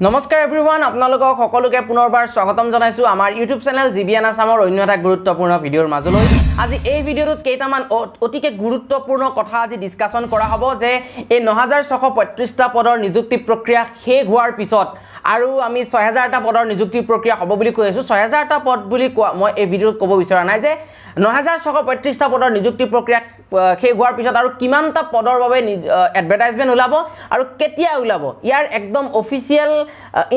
নমস্কাৰ এভৰিৱান আপোনালোকক সকলোকে পুনৰবাৰ স্বাগতম জনাইছো আমাৰ ইউটিউব চেনেল জিবিএন আসামৰ অন্য এটা গুৰুত্বপূৰ্ণ ভিডিঅ'ৰ মাজলৈ আজি এই ভিডিঅ'টোত কেইটামান অতিকে গুৰুত্বপূৰ্ণ কথা আজি ডিসকাশন কৰা হ'ব যে এই 9635টা পদৰ নিযুক্তি প্ৰক্ৰিয়া শেষ হোৱাৰ পিছত আৰু আমি 6000টা পদৰ নিযুক্তি প্ৰক্ৰিয়া হ'ব বুলি কৈ আছো 6000টা পদ বুলি মই এই ভিডিঅ'ত ক'ব বিচৰা নাই যে 9635টা পদৰ নিযুক্তি প্ৰক্ৰিয়া শেষ হোৱাৰ পিছত আৰু কিমানটা পদৰ বাবে এডভাৰটাইজমেন্ট ওলাব আৰু কেতিয়া ওলাব ইয়াৰ একদম অফিচিয়েল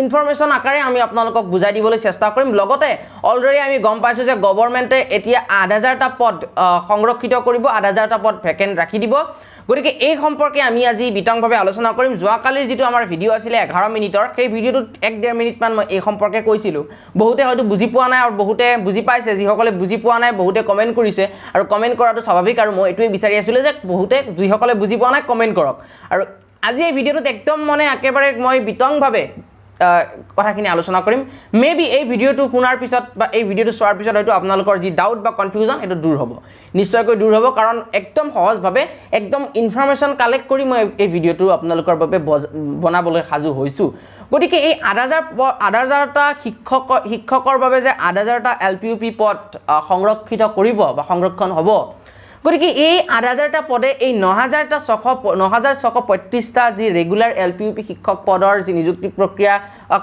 ইনফৰমেশন আকাৰে আমি আপোনালোকক বুজাই দিবলৈ চেষ্টা কৰিম লগতে অলৰেডি আমি গম পাইছো যে গভৰ্ণমেণ্টে এতিয়া 8000টা পদ সংৰক্ষিত কৰিব 8000টা পদ ভেকেন্ট ৰাখি দিব গতিকে এই সম্পৰ্কে আমি আজি বিতংভাৱে আলোচনা কৰিম যোৱাকালিৰ যেটো আমাৰ ভিডিঅ' আছিল 11 মিনিটৰ সেই ভিডিঅ'টোত 1.5 মিনিট মান মই এই সম্পৰ্কে কৈছিলো বহুতে হয়তো বুজি পোৱা নাই আৰু বহুতে বুজি পাইছে যিসকলে বুজি পোৱা নাই বহুতে কমেন্ট কৰিছে আৰু কমেন্ট কৰাটো স্বাভাৱিক আৰু মই এটোই বিচাৰি আছিল যে বহুতে যিসকলে বুজি পোৱা নাই কমেন্ট কৰক আৰু আজি এই ভিডিঅ'টোত একদম মানে একেবাৰে মই বিতংভাৱে কথাখিনি আলোচনা কৰিম মেবি এই ভিডিঅ'টো শুনাৰ পিছত বা এই ভিডিঅ'টো চোৱাৰ পিছত হয়তো আপোনালোকৰ যি ডাউট বা কনফিউজন এটো দূৰ হ'ব নিশ্চয়কৈ দূৰ হ'ব কাৰণ একদম সহজভাৱে একদম ইনফৰমেশন কালেক্ট কৰি মই এই ভিডিঅ'টো আপোনালোকৰ বাবে বনাবলৈ সাজু হৈছো গতিকে এই 8000টা শিক্ষকৰ বাবে যে 8000টা এলপিইউপি পদ সংৰক্ষিত কৰিব বা সংৰক্ষণ হ'ব গতিকে এই 8000টা পদে এই 9635টা যি ৰেগুলাৰ এলপিইউপি শিক্ষক পদৰ যি নিযুক্তি প্ৰক্ৰিয়া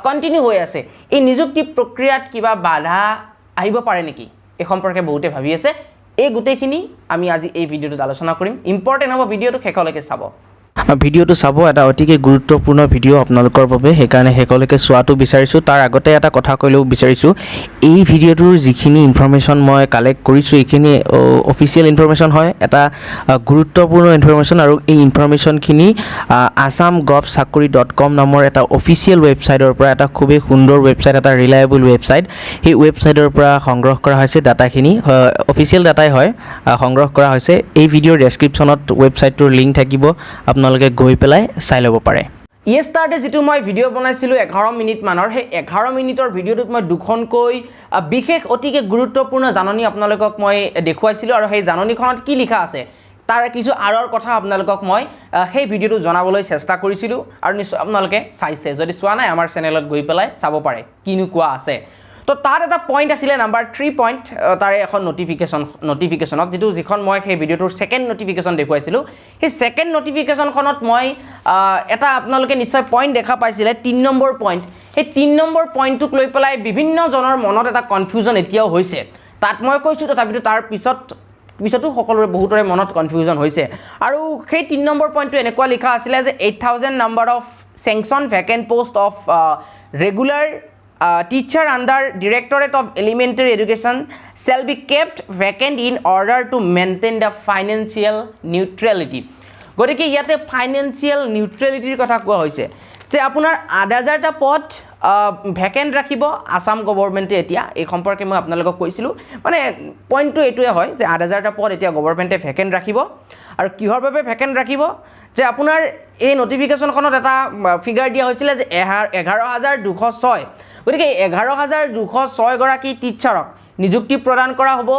কন্টিনিউ হৈ আছে এই নিযুক্তি প্ৰক্ৰিয়াত কিবা বাধা আহিব পাৰে নেকি এই সম্পৰ্কে বহুতে ভাবি আছে এই গুটেখিনি আমি আজি এই ভিডিঅ'টোত আলোচনা কৰিম ইম্পৰ্টেন্ট হ'ব ভিডিঅ'টো শেষলৈকে চাব ভিডিঅ'টো চাব এটা অতিকে গুৰুত্বপূৰ্ণ ভিডিঅ' আপোনালোকৰ বাবে সেইকাৰণে শেষলৈকে চোৱাটো বিচাৰিছো তাৰ আগতে এটা কথা কৈলেও বিচাৰিছো এই ভিডিঅ'টোৰ যিখিনি ইনফৰমেশন মই কালেক্ট কৰিছো এইখিনি অফিচিয়েল ইনফৰমেশন হয় এটা গুৰুত্বপূৰ্ণ ইনফৰমেশন আৰু এই ইনফৰমেশনখিনি assamgovsakuri.com নামৰ এটা অফিচিয়েল ৱেবছাইটৰ পৰা এটা খুবেই সুন্দৰ ৱেবছাইট এটা ৰিলায়েবল ৱেবছাইট সেই ৱেবছাইটৰ পৰা সংগ্ৰহ কৰা হৈছে ডাটাখিনি অফিচিয়েল ডাটাই হয় সংগ্ৰহ কৰা হৈছে এই ভিডিঅ'ৰ ডেসক্ৰিপচনত ৱেবছাইটটোৰ লিংক থাকিব আপোনালোকে গৈ পেলাই চাই ল'ব পাৰে ইয়েষ্টাৰডে যেটো মই ভিডিঅ' বনাইছিলো 11 মিনিট মানৰ সেই 11 মিনিটৰ ভিডিঅ'টোত মই দুখনকৈ বিশেষ অতিকে গুৰুত্বপূৰ্ণ জাননী আপোনালোকক মই দেখুৱাইছিলো আৰু সেই জাননীখনত কি লিখা আছে তাৰ কিছু আৰৰ কথা আপোনালোকক মই সেই ভিডিঅ'টো জনাবলৈ চেষ্টা কৰিছিলো আৰু নিশ্চয় আপোনালোকে চাইছে যদি চোৱা নাই আমাৰ চেনেলত গৈ পেলাই চাব পাৰে কিনো কোৱা আছে তো তাৰ এটা পয়েন্ট আছিল নাম্বাৰ 3 পয়েন্ট তাৰে এখন নোটিফিকেশনত যেটো যিখন মই সেই ভিডিওটোৰ সেকেন্ড নোটিফিকেশন দেখুৱাইছিলো সেই সেকেন্ড নোটিফিকেশনখনত মই এটা আপোনালোকে নিশ্চয় পয়েন্ট দেখা পাইছিলে 3 নম্বৰ পয়েন্ট সেই 3 নম্বৰ পয়েন্টটোক লৈ পেলাই বিভিন্ন জনৰ মনত এটা কনফিউজন এতিয়াও হৈছে তাত মই কৈছো তথাপিতো তাৰ পিছতো সকলোৰে বহুতৰে মনত কনফিউজন হৈছে আৰু সেই 3 নম্বৰ পয়েন্টটো এনেকুৱা লিখা আছিল যে 8000 number of sanction vacant post of regular teacher under Directorate of Elementary Education shall be kept vacant in order to maintain the financial neutrality. গতিকে ইয়াতে ফাইনান্সিয়াল নিউট্ৰেলিটিৰ কথা কোৱা হৈছে যে আপোনাৰ 8000টা পদ ভ্যাকেন্ট ৰাখিব আসাম গভৰ্ণমেণ্টে এতিয়া এই সম্পৰ্কে মই আপোনালোকক কৈছিলো মানে পইণ্টটো এটোৱে হয় যে 8000টা পদ এতিয়া গভৰ্ণমেণ্টে ভ্যাকেন্ট ৰাখিব আৰু কিহৰ বাবে ভ্যাকেন্ট ৰাখিব যে আপোনাৰ এই নোটিফিকেশনখনত এটা ফিগাৰ দিয়া হৈছিল যে 11206 গতিকে 11206 গৰাকী টিচাৰক নিযুক্তি প্ৰদান কৰা হ'ব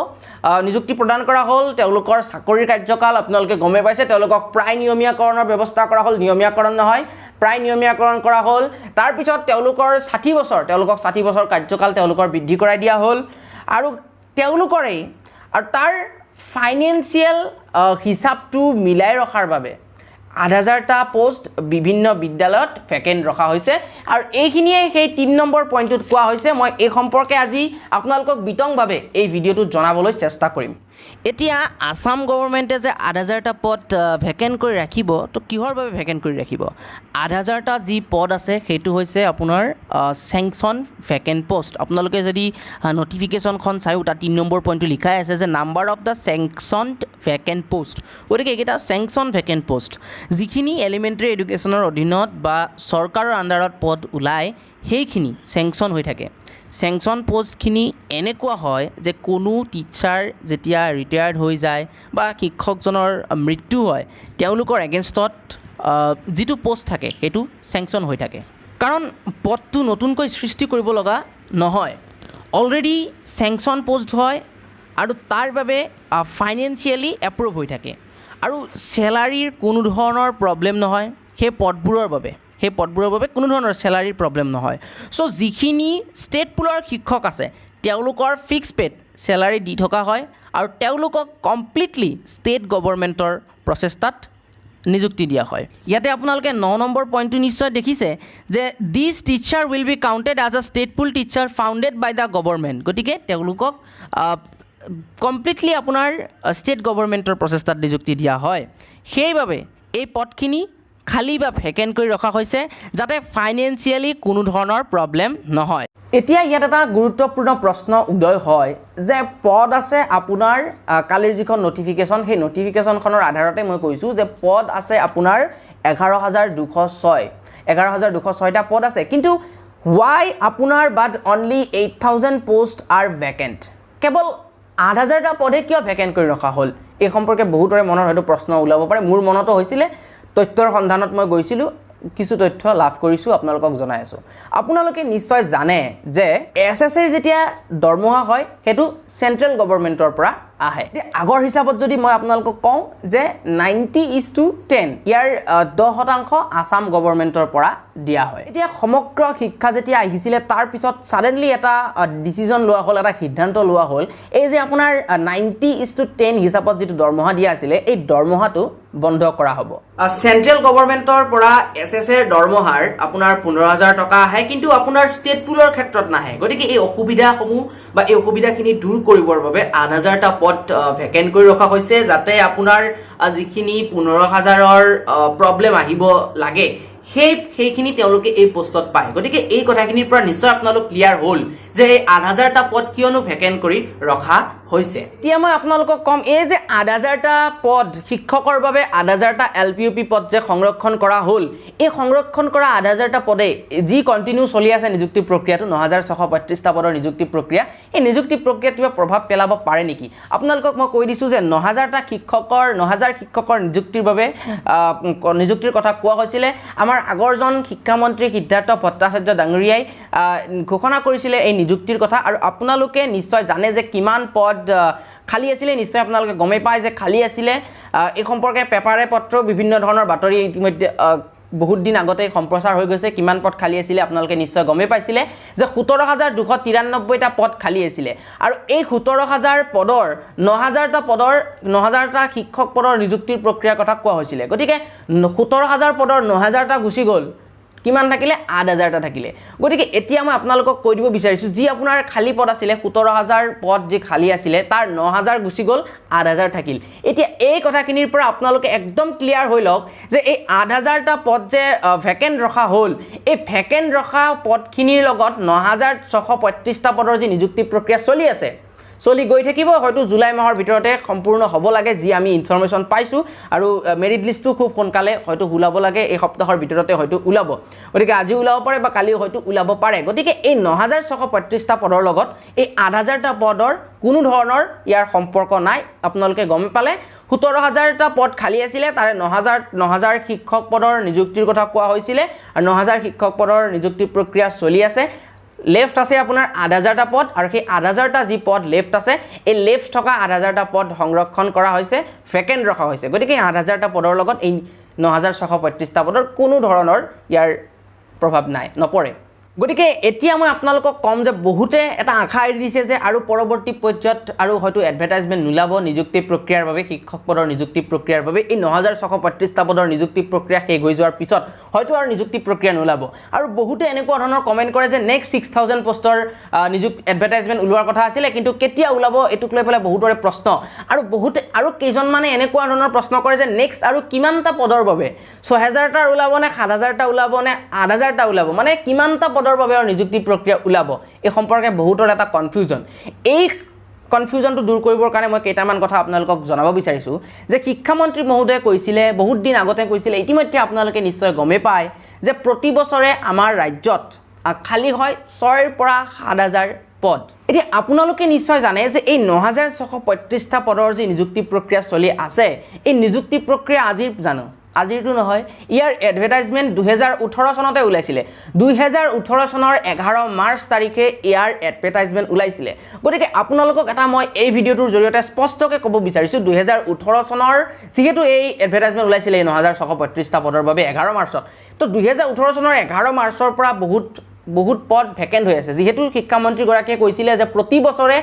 নিযুক্তি প্ৰদান কৰা হ'ল তেওঁলোকৰ চাকৰিৰ কাৰ্যকাল আপোনালোকে গমে পাইছে তেওঁলোকক প্ৰায় নিয়মীয়াকৰণৰ ব্যৱস্থা কৰা হ'ল নিয়মীয়াকৰণ নহয় প্ৰায় নিয়মীয়াকৰণ কৰা হ'ল তাৰ পিছত তেওঁলোকৰ 60 বছৰ কাৰ্যকাল তেওঁলোকৰ বৃদ্ধি কৰাই দিয়া হ'ল আৰু তেওঁলোকৰে আৰু তাৰ ফাইনান্সিয়াল হিচাপটো মিলাই ৰখাৰ বাবে 8000টা পোষ্ট বিভিন্ন বিদ্যালয়ত ভ্যাকেন্ট ৰখা হৈছে আৰু এইখিনিয়ে সেই 3 নম্বৰ পইণ্টত কোৱা হৈছে মই এই সম্পৰ্কে আজি আপোনালোকক বিতংভাৱে এই ভিডিঅ'টো জনাবলৈ চেষ্টা কৰিম এতিয়া আসাম গভৰ্ণমেণ্টে যে 8000টা পদ ভ্যাকেন্ট কৰি ৰাখিব তো কিহৰ বাবে ভ্যাকেন্ট কৰি ৰাখিব 8000টা যি পদ আছে সেইটো হৈছে আপোনাৰ স্যাংশন ভ্যাকেন্ট পোষ্ট আপোনালোকে যদি নোটিফিকেশনখন চাইও তাৰ 3 নম্বৰ পইণ্টটো লিখাই আছে যে number of the sanctioned vacant post গতিকে এইটা স্যাংশন ভ্যাকেন্ট পোষ্ট যিখিনি এলিমেণ্টাৰী এডুকেশ্যনৰ অধীনত বা চৰকাৰৰ আণ্ডাৰত পদ ওলায় সেইখিনি স্যাংশন হৈ থাকে স্যাংশন পোষ্টখিনি এনেকুৱা হয় যে কোনো টিচাৰ যেতিয়া ৰিটায়াৰ্ড হৈ যায় বা শিক্ষকজনৰ মৃত্যু হয় তেওঁলোকৰ এগেইনষ্টত যিটো পোষ্ট থাকে সেইটো স্যাংশন হৈ থাকে কাৰণ পদটো নতুনকৈ সৃষ্টি কৰিব লগা নহয় অলৰেডি স্যাংশন পোষ্ট হয় আৰু তাৰ বাবে ফাইনান্সিয়ালি এপ্ৰুভ হৈ থাকে আৰু স্যালাৰীৰ কোনো ধৰণৰ প্ৰবলেম নহয় সেই পদবোৰৰ বাবে সেই পদবোৰৰ বাবে কোনো ধৰণৰ চেলাৰীৰ প্ৰব্লেম নহয় চ' যিখিনি ষ্টেট পুলৰ শিক্ষক আছে তেওঁলোকৰ ফিক্স পেড চেলাৰী দি থকা হয় আৰু তেওঁলোকক কমপ্লিটলি ষ্টেট গভৰ্ণমেণ্টৰ প্ৰচেষ্টাত নিযুক্তি দিয়া হয় ইয়াতে আপোনালোকে 9 নম্বৰ পইণ্টটো নিশ্চয় দেখিছে যে this teacher will be counted as a state pool teacher founded by the government গতিকে তেওঁলোকক কমপ্লিটলি আপোনাৰ ষ্টেট গভৰ্ণমেণ্টৰ প্ৰচেষ্টাত নিযুক্তি দিয়া হয় সেইবাবে এই পদখিনি খালী বা ভেকেণ্ট কৰি ৰখা হৈছে যাতে ফাইনেন্সিয়েলি কোনো ধৰণৰ প্ৰব্লেম নহয় এতিয়া ইয়াত এটা গুৰুত্বপূৰ্ণ প্ৰশ্ন উদয় হয় যে পদ আছে আপোনাৰ কালিৰ যিখন নটিফিকেশ্যন সেই নটিফিকেশ্যনখনৰ আধাৰতে মই কৈছোঁ যে পদ আছে আপোনাৰ 11,206টা পদ আছে কিন্তু why আপোনাৰ বাট অনলি 8,000 পোষ্ট আৰ ভেকেণ্ট কেৱল 8,000টা পদে কিয় ভেকেণ্ট কৰি ৰখা হ'ল এই সম্পৰ্কে বহুতৰে মনত হয়তো প্ৰশ্ন ওলাব পাৰে মোৰ মনতো হৈছিলে তথ্যৰ সন্ধানত মই গৈছিলোঁ কিছু তথ্য লাভ কৰিছোঁ আপোনালোকক জনাই আছোঁ আপোনালোকে নিশ্চয় জানে যে এছএছৰ যেতিয়া দৰমহা হয় সেইটো চেণ্ট্ৰেল গভৰ্ণমেণ্টৰ পৰা আহে আগৰ হিচাপত যদি মই আপোনালোকক কওঁ যে 90:10 ইয়াৰ 10% আসাম গভৰ্ণমেণ্টৰ পৰা দিয়া হয় এতিয়া সমগ্ৰ শিক্ষা যেতিয়া আহিছিলে তাৰ পিছত সাডেনলি এটা ডিসিজন লোৱা হ'ল এটা সিদ্ধান্ত লোৱা হ'ল এই যে আপোনাৰ 90:10 হিচাপত যেটো দৰমহা দিয়া আছিল এই দৰমহাটো বন্ধ কৰা হ'ব চেণ্ট্ৰেল গভৰ্ণমেণ্টৰ পৰা এছএছৰ দৰমহাৰ আপোনাৰ 15,000 টকা আহে কিন্তু আপোনাৰ ষ্টেট পুলৰ ক্ষেত্ৰত নাহে গতিকে এই অসুবিধাসমূহ বা এই অসুবিধাখিনি দূৰ কৰিবৰ বাবে 8,000টা পদ ভেকেণ্ট কৰি ৰখা হৈছে যাতে আপোনাৰ যিখিনি 15,000ৰ প্ৰব্লেম আহিব লাগে সেইখিনি তেওঁলোকে এই পোষ্টত পায় গতিকে এই কথাখিনিৰ পৰা নিশ্চয় আপোনালোক ক্লিয়াৰ হ'ল যে 8,000টা পদ কিয়নো ভেকেণ্ট কৰি ৰখা হৈছে এতিয়া মই আপোনালোকক কম এই যে 8,000টা পদ শিক্ষকৰ বাবে 8,000টা এলপিইউপি পদ যে সংৰক্ষণ কৰা হ'ল এই সংৰক্ষণ কৰা 8,000টা পদে যি কন্টিনিউ চলি আছে নিযুক্তি প্ৰক্ৰিয়াটো 9,635টা পদৰ নিযুক্তি প্ৰক্ৰিয়া এই নিযুক্তি প্ৰক্ৰিয়াত কিবা প্ৰভাৱ পেলাব পাৰে নেকি আপোনালোকক মই কৈ দিছোঁ যে 9,000টা শিক্ষকৰ 9,000 শিক্ষকৰ নিযুক্তিৰ বাবে নিযুক্তিৰ কথা কোৱা হৈছিলে আমাৰ আগৰজন শিক্ষামন্ত্ৰী সিদ্ধাৰ্থ ভট্টাচাৰ্য ডাঙৰীয়াই ঘোষণা কৰিছিলে এই নিযুক্তিৰ কথা আৰু আপোনালোকে নিশ্চয় জানে যে কিমান পদ খালি আছিলে নিশ্চয় আপোনালোকে গমে পায় যে খালি আছিলে এই সম্পৰ্কে পেপাৰে পত্ৰ বিভিন্ন ধৰণৰ বাতৰি ইতিমধ্যে বহুত দিন আগতে সম্প্ৰচাৰ হৈ গৈছে কিমান পদ খালি আছিলে আপোনালোকে নিশ্চয় গমে পাইছিলে যে 17,293টা পদ খালি আছিলে আৰু এই 17,000 পদৰ 9,000টা শিক্ষক পদৰ নিযুক্তিৰ প্ৰক্ৰিয়াৰ কথা কোৱা হৈছিলে গতিকে 17,000 পদৰ 9,000টা গুচি গ'ল কিমান থাকিলে 8,000টা থাকিলে গতিকে এতিয়া মই আপোনালোকক কৈ দিব বিচাৰিছোঁ যি আপোনাৰ খালি পদ আছিলে 17,000 পদ যে খালি আছিলে তাৰ 9,000 গুচি গ'ল 8,000 থাকিল এতিয়া এই কথাখিনিৰ পৰা আপোনালোকে একদম ক্লিয়াৰ হৈ লওক যে এই 8,000টা পদ যে ভেকেণ্ট ৰখা হ'ল এই ভেকেণ্ট ৰখা পদখিনিৰ লগত 9,635টা পদৰ যি নিযুক্তি প্ৰক্ৰিয়া চলি আছে চলি গৈ থাকিব হয়তো জুলাই মাহৰ ভিতৰতে সম্পূৰ্ণ হ'ব লাগে যি আমি ইনফৰমেশ্যন পাইছোঁ আৰু মেৰিট লিষ্টটো খুব সোনকালে হয়তো ওলাব লাগে এই সপ্তাহৰ ভিতৰতে হয়তো ওলাব গতিকে আজি ওলাব পাৰে বা কালি হয়তো ওলাব পাৰে গতিকে এই 9,635টা পদৰ লগত এই 8,000টা পদৰ কোনো ধৰণৰ ইয়াৰ সম্পৰ্ক নাই আপোনালোকে গম পালে 17,000টা পদ খালি আছিলে তাৰে 9,000 শিক্ষক পদৰ নিযুক্তিৰ কথা কোৱা হৈছিলে আৰু 9,000 শিক্ষক পদৰ নিযুক্তি প্ৰক্ৰিয়া চলি আছে লেফট আছে আপোনাৰ 8,000টা পদ আৰু সেই 8,000টা যি পদ লেফট আছে এই লেফট থকা 8,000টা পদ সংৰক্ষণ কৰা হৈছে ভেকেণ্ট ৰখা হৈছে গতিকে 8,000টা পদৰ লগত এই 9,635টা পদৰ কোনো ধৰণৰ ইয়াৰ প্ৰভাৱ নাই নপৰে গতিকে এতিয়া মই আপোনালোকক কম যে বহুতে এটা আশা এৰি দিছে যে আৰু পৰৱৰ্তী পৰ্যায়ত আৰু হয়তো এডভাৰটাইজমেণ্ট নোলাব নিযুক্তি প্ৰক্ৰিয়াৰ বাবে শিক্ষক পদৰ নিযুক্তি প্ৰক্ৰিয়াৰ বাবে এই 9,635টা পদৰ নিযুক্তি প্ৰক্ৰিয়া শেষ হৈ যোৱাৰ পিছত হয়তো আৰু নিযুক্তি প্ৰক্ৰিয়া নোলাব আৰু বহুতে এনেকুৱা ধৰণৰ কমেণ্ট কৰে যে নেক্সট 6,000 পোষ্টৰ এডভাৰটাইজমেণ্ট ওলোৱাৰ কথা আছিলে কিন্তু কেতিয়া ওলাব এইটোক লৈ পেলাই বহুতৰে প্ৰশ্ন আৰু বহুতে আৰু কেইজনমানে এনেকুৱা ধৰণৰ প্ৰশ্ন কৰে যে নেক্সট আৰু কিমানটা পদৰ বাবে 6,000টাৰ ওলাব নে 7,000টা ওলাব নে 8,000টা ওলাব মানে কিমানটা পদৰ বাবে আৰু নিযুক্তি প্ৰক্ৰিয়া ওলাব এই সম্পৰ্কে বহুতৰ এটা কনফিউজন এই কনফিউজনটো দূৰ কৰিবৰ কাৰণে মই কেইটামান কথা আপোনালোকক জনাব বিচাৰিছোঁ যে শিক্ষামন্ত্ৰী মহোদয়ে কৈছিলে বহুত দিন আগতে কৈছিলে ইতিমধ্যে আপোনালোকে নিশ্চয় গমে পায় যে প্ৰতি বছৰে আমাৰ ৰাজ্যত খালি হয় 6ৰ পৰা 7,000 পদ এতিয়া আপোনালোকে নিশ্চয় জানে যে এই 9,635টা পদৰ যি নিযুক্তি প্ৰক্ৰিয়া চলি আছে এই নিযুক্তি প্ৰক্ৰিয়া আজিৰ জানো আজিৰটো নহয় ইয়াৰ এডভাৰটাইজমেণ্ট 2018 চনতে ওলাইছিলে 2018 চনৰ 11 মাৰ্চ তাৰিখে ইয়াৰ এডভাৰটাইজমেণ্ট ওলাইছিলে গতিকে আপোনালোকক এটা মই এই ভিডিঅ'টোৰ জৰিয়তে স্পষ্টকৈ ক'ব বিচাৰিছোঁ 2018 চনৰ যিহেতু এই এডভাৰটাইজমেণ্ট ওলাইছিলে 9635টা পদৰ বাবে 11 মাৰ্চত তো 2018 চনৰ 11 মাৰ্চৰ পৰা বহুত পদ ভেকেন্ট হৈ আছে যেহেতু শিক্ষামন্ত্ৰীগৰাকীয়ে কৈছিলে যে প্ৰতি বছৰে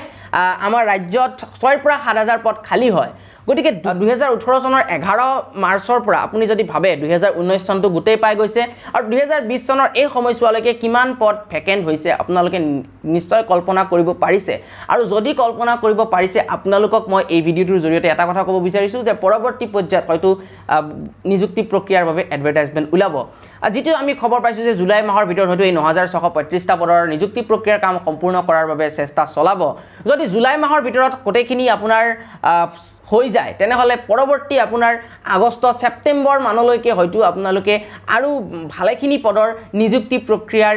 আমাৰ ৰাজ্যত 6 পৰা 7000 পদ খালী হয় গতিকে 2018 চনৰ 11 মাৰ্চৰ পৰা আপুনি যদি ভাবে 2019 চনটো গোটেই পাই গৈছে আৰু 2020 চনৰ এই সময়ছোৱালৈকে কিমান পদ ভেকেন্ট হৈছে আপোনালোকে নিশ্চয় কল্পনা কৰিব পাৰিছে আৰু যদি কল্পনা কৰিব পাৰিছে আপোনালোকক মই এই ভিডিঅ'টোৰ জৰিয়তে এটা কথা ক'ব বিচাৰিছোঁ যে পৰৱৰ্তী পৰ্যায়ত হয়তো নিযুক্তি প্ৰক্ৰিয়াৰ বাবে এডভাৰটাইজমেণ্ট ওলাব যিটো আমি খবৰ পাইছোঁ যে জুলাই মাহৰ ভিতৰত হয়তো এই 9635টা পদৰ নিযুক্তি প্ৰক্ৰিয়াৰ কাম সম্পূৰ্ণ কৰাৰ বাবে চেষ্টা চলাব যদি জুলাই মাহৰ ভিতৰত গোটেইখিনি আপোনাৰ হৈ যায় তেনেহ'লে পৰৱৰ্তী আপোনাৰ আগষ্ট ছেপ্টেম্বৰ মানলৈকে হয়তো আপোনালোকে আৰু ভালেখিনি পদৰ নিযুক্তি প্ৰক্ৰিয়াৰ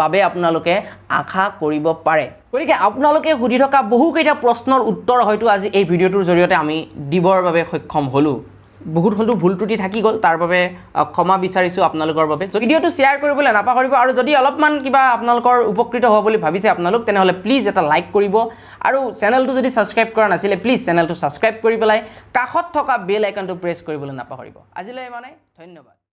বাবে আপোনালোকে আশা কৰিব পাৰে গতিকে আপোনালোকে সুধি থকা বহুকেইটা প্ৰশ্নৰ উত্তৰ হয়তো আজি এই ভিডিঅ'টোৰ জৰিয়তে আমি দিবৰ বাবে সক্ষম হ'লোঁ বহুত হয়তো ভুল ত্ৰুটি থাকি গ'ল তাৰ বাবে ক্ষমা বিচাৰিছোঁ আপোনালোকৰ বাবে ভিডিঅ'টো শ্বেয়াৰ কৰিবলৈ নাপাহৰিব আৰু যদি অলপমান কিবা আপোনালোকৰ উপকৃত হ'ব বুলি ভাবিছে আপোনালোক তেনেহ'লে প্লিজ এটা লাইক কৰিব আৰু চেনেলটো যদি ছাবস্ক্ৰাইব কৰা নাছিলে প্লিজ চেনেলটো ছাবস্ক্ৰাইব কৰি পেলাই কাষত থকা বেল আইকনটো প্ৰেছ কৰিবলৈ নাপাহৰিব আজিলৈ মানে ধন্যবাদ